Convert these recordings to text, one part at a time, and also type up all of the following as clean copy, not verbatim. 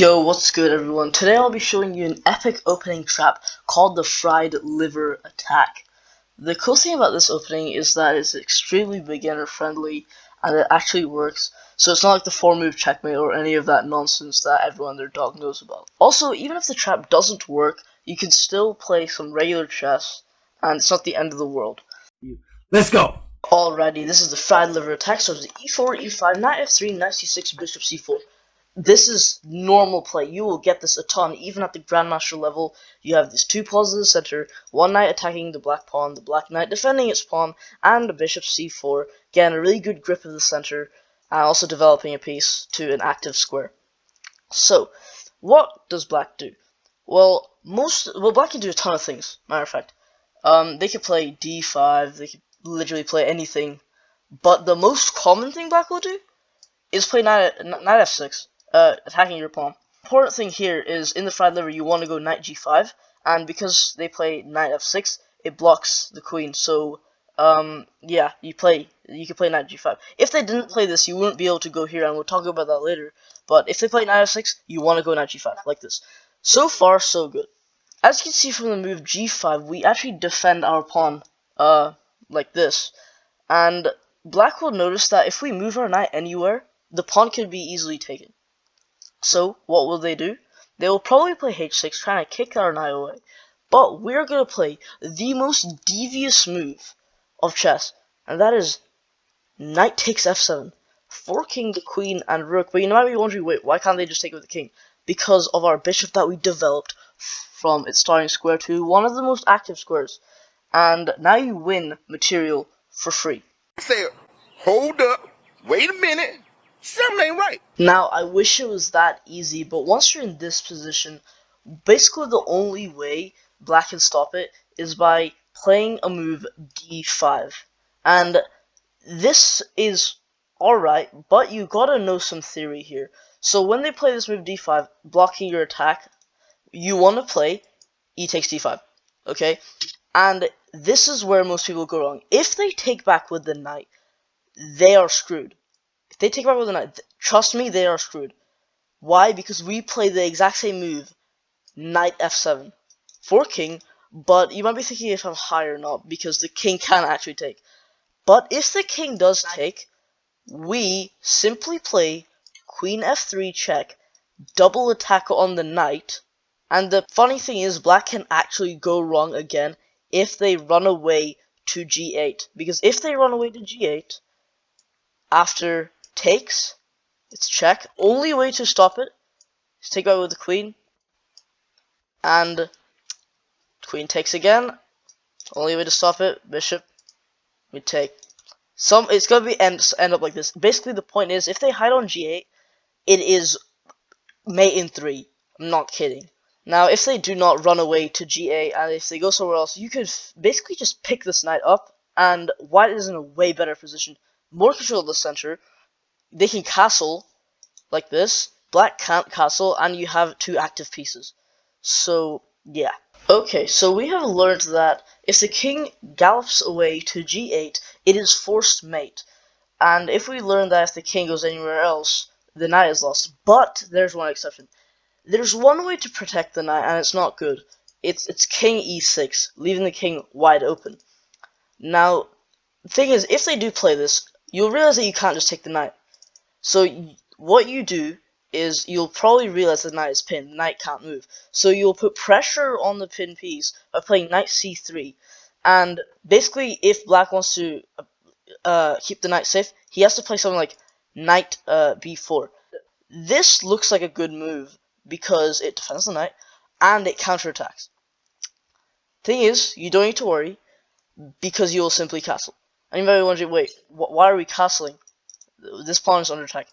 Yo, what's good everyone? Today I'll be showing you an epic opening trap called the Fried Liver Attack. The cool thing about this opening is that it's extremely beginner friendly and it actually works, so it's not like the 4-move checkmate or any of that nonsense that everyone and their dog knows about. Also, even if the trap doesn't work, you can still play some regular chess and it's not the end of the world. Let's go! Alrighty, this is the Fried Liver Attack, so it's e4, e5, knight f3, knight c6, bishop c4. This is normal play. You will get this a ton, even at the Grandmaster level. You have these two pawns in the center, one knight attacking the black pawn, the black knight defending its pawn, and a bishop c4. Getting a really good grip of the center, and also developing a piece to an active square. So, what does black do? Well, black can do a ton of things, matter of fact. They could play d5, they could literally play anything, but the most common thing black will do is play knight f6. Attacking your pawn. Important thing here is in the fried liver you want to go knight g5, and because they play knight f6, it blocks the queen. So yeah, you can play knight g5. If they didn't play this, you wouldn't be able to go here, and we'll talk about that later. But if they play knight f6, you want to go knight g5 like this. So far, so good. As you can see from the move g5, we actually defend our pawn like this, and black will notice that if we move our knight anywhere, the pawn can be easily taken. So, what will they do? They will probably play h6, trying to kick our knight away. But we're going to play the most devious move of chess, and that is knight takes f7, forking the queen and rook. But you might be wondering, wait, why can't they just take it with the king? Because of our bishop that we developed from its starting square to one of the most active squares. And now you win material for free. I said, hold up, wait a minute, something ain't right. Now, I wish it was that easy, but once you're in this position, basically the only way black can stop it is by playing a move d5. And this is alright, but you gotta know some theory here. So when they play this move d5, blocking your attack, you want to play e takes d5, okay? And this is where most people go wrong. If they take back with the knight, they are screwed. If they take back with the knight, trust me, they are screwed. Why? Because we play the exact same move, knight f7, for king, but you might be thinking if I'm high or not, because the king can actually take. But if the king does take, we simply play queen f3 check, double attack on the knight, and the funny thing is black can actually go wrong again if they run away to g8, because if they run away to g8, after takes, it's check. Only way to stop it is take out with the queen, and queen takes again. Only way to stop it, bishop, we take. It's gonna be end up like this. Basically, the point is, if they hide on g8, it is mate in 3. I'm not kidding. Now, if they do not run away to g8, and if they go somewhere else, you can basically just pick this knight up, and white is in a way better position. More control of the center. They can castle like this. Black can't castle, and you have two active pieces. So, yeah. Okay, so we have learned that if the king gallops away to g8, it is forced mate. And if we learn that if the king goes anywhere else, the knight is lost. But there's one exception. There's one way to protect the knight, and it's not good. It's king e6, leaving the king wide open. Now, the thing is, if they do play this, you'll realize that you can't just take the knight. So what you do is you'll probably realize the knight is pinned. The knight can't move. So you'll put pressure on the pinned piece by playing knight c3. And basically, if black wants to keep the knight safe, he has to play something like knight b4. This looks like a good move because it defends the knight and it counterattacks. Thing is, you don't need to worry because you will simply castle. And you might be wondering, wait, why are we castling? This pawn is under attack.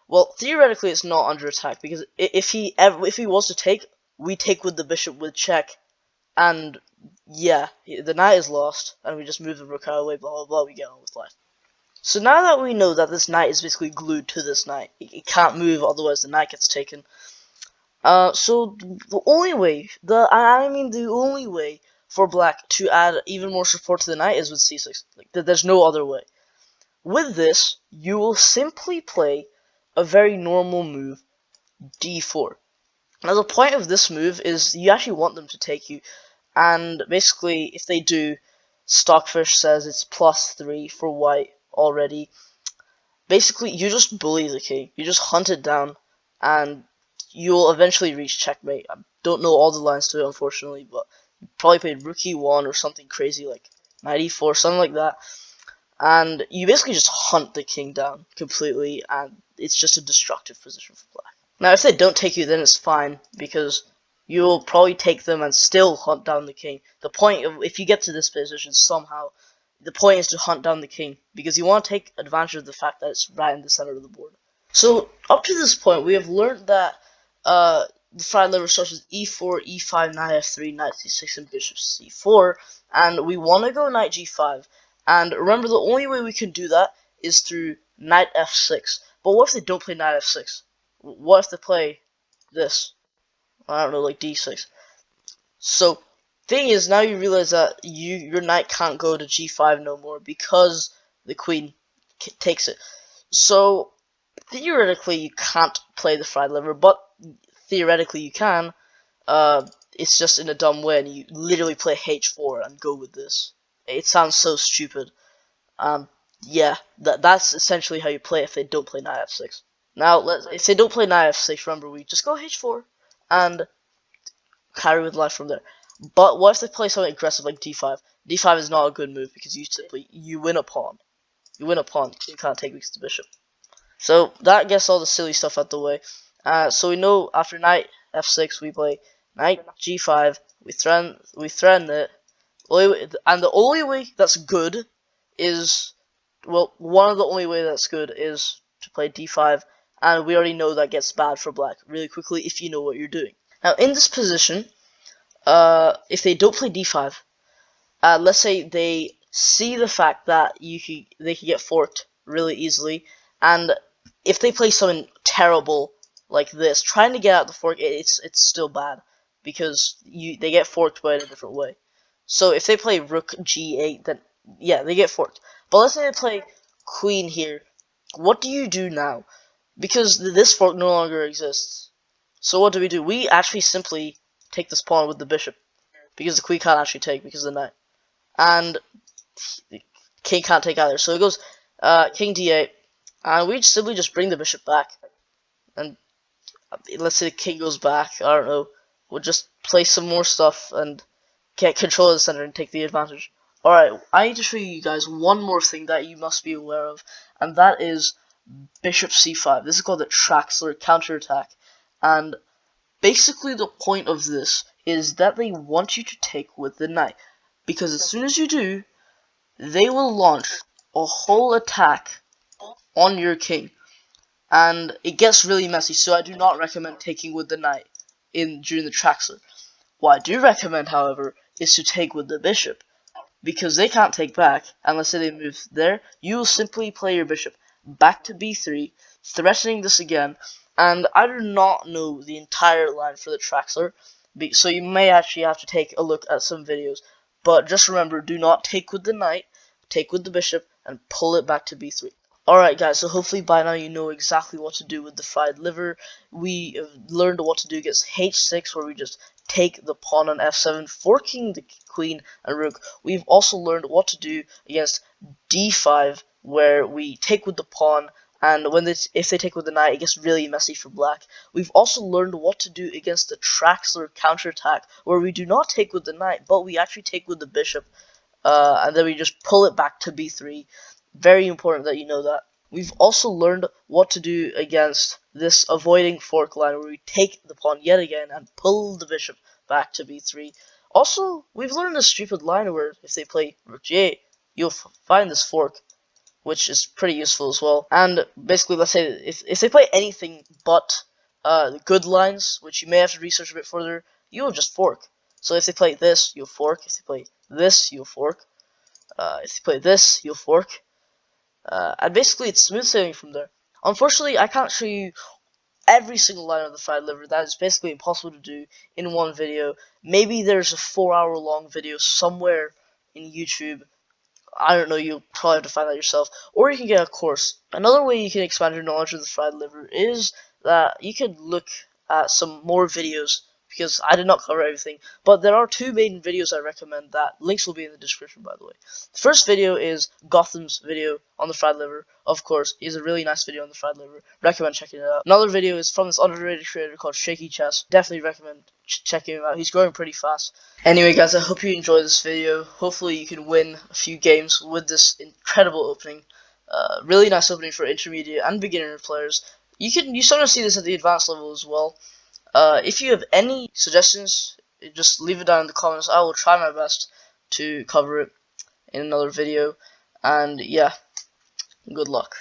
Well, theoretically, it's not under attack because if he was to take, we take with the bishop with check, and yeah, the knight is lost, and we just move the rook out of the way. Blah blah blah. We get on with life. So now that we know that this knight is basically glued to this knight, it can't move, otherwise the knight gets taken. So the only way, the only way for black to add even more support to the knight is with c6. Like there's no other way. With this, you will simply play a very normal move, d4. Now the point of this move is you actually want them to take you, and basically if they do, Stockfish says it's +3 for white already. Basically you just bully the king, you just hunt it down, and you'll eventually reach checkmate. I don't know all the lines to it unfortunately, but you probably played rook e1 or something crazy like knight e4, something like that, and you basically just hunt the king down completely, and it's just a destructive position for black. Now, if they don't take you, then it's fine, because you'll probably take them and still hunt down the king. The point of, if you get to this position somehow, the point is to hunt down the king, because you want to take advantage of the fact that it's right in the center of the board. So, up to this point, we have learned that the fried liver starts with e4, e5, knight f3, knight c6, and bishop c4, and we want to go knight g5. And remember, the only way we can do that is through knight f6. But what if they don't play knight f6? What if they play this? I don't know, like d6. So, thing is, now you realize that your knight can't go to g5 no more because the queen takes it. So, theoretically, you can't play the fried liver, but theoretically you can. It's just in a dumb way, and you literally play h4 and go with this. It sounds so stupid. Yeah, that's essentially how you play if they don't play knight f6. Now, if they don't play knight f6, remember, we just go h4 and carry with life from there. But what if they play something aggressive like d5? d5 is not a good move because you win a pawn. You win a pawn. You can't take because the bishop. So that gets all the silly stuff out the way. So we know after knight f6 we play knight g5. We threaten it. And the only way that's good is, well, one of the only way that's good is to play d5, and we already know that gets bad for black really quickly if you know what you're doing. Now in this position, if they don't play d5, let's say they see the fact that they can get forked really easily, and if they play something terrible like this, trying to get out the fork, it's still bad because they get forked by it in a different way. So if they play rook g8, then yeah, they get forked. But let's say they play queen here. What do you do now? Because this fork no longer exists. So what do? We actually simply take this pawn with the bishop, because the queen can't actually take because of the knight, and the king can't take either. So it goes king d8, and we simply just bring the bishop back, and let's say the king goes back. I don't know. We'll just play some more stuff and get control of the center and take the advantage. Alright, I need to show you guys one more thing that you must be aware of, and that is bishop c5. This is called the Traxler counterattack, and basically the point of this is that they want you to take with the knight, because as soon as you do, they will launch a whole attack on your king, and it gets really messy, so I do not recommend taking with the knight during the Traxler. What I do recommend, however, is to take with the bishop, because they can't take back, and let's say they move there, you will simply play your bishop back to b3, threatening this again, and I do not know the entire line for the Traxler, so you may actually have to take a look at some videos, but just remember, do not take with the knight, take with the bishop, and pull it back to b3. Alright guys, so hopefully by now you know exactly what to do with the fried liver. We have learned what to do against h6, where we just take the pawn on f7, forking the queen and rook. We've also learned what to do against d5, where we take with the pawn, and if they take with the knight, it gets really messy for black. We've also learned what to do against the Traxler counterattack, where we do not take with the knight, but we actually take with the bishop, and then we just pull it back to b3. Very important that you know that. We've also learned what to do against this avoiding fork line, where we take the pawn yet again and pull the bishop back to b3. Also, we've learned a stupid line where if they play rook g8, you'll find this fork, which is pretty useful as well. And basically, let's say if they play anything but good lines, which you may have to research a bit further, you'll just fork. So if they play this, you'll fork. If they play this, you'll fork. If they play this, you'll fork. And basically it's smooth sailing from there. Unfortunately, I can't show you every single line of the fried liver. That is basically impossible to do in one video. Maybe there's a 4-hour long video somewhere in YouTube. I don't know, you'll probably have to find that yourself. Or you can get a course. Another way you can expand your knowledge of the fried liver is that you can look at some more videos, because I did not cover everything. But there are two main videos I recommend that links will be in the description, by the way. The first video is Gotham's video on the fried liver. Of course, he's a really nice video on the fried liver. Recommend checking it out. Another video is from this underrated creator called Shaky Chess. Definitely recommend checking him out. He's growing pretty fast. Anyway, guys, I hope you enjoyed this video. Hopefully, you can win a few games with this incredible opening. Really nice opening for intermediate and beginner players. You sort of see this at the advanced level as well. If you have any suggestions, just leave it down in the comments. I will try my best to cover it in another video. And yeah, good luck.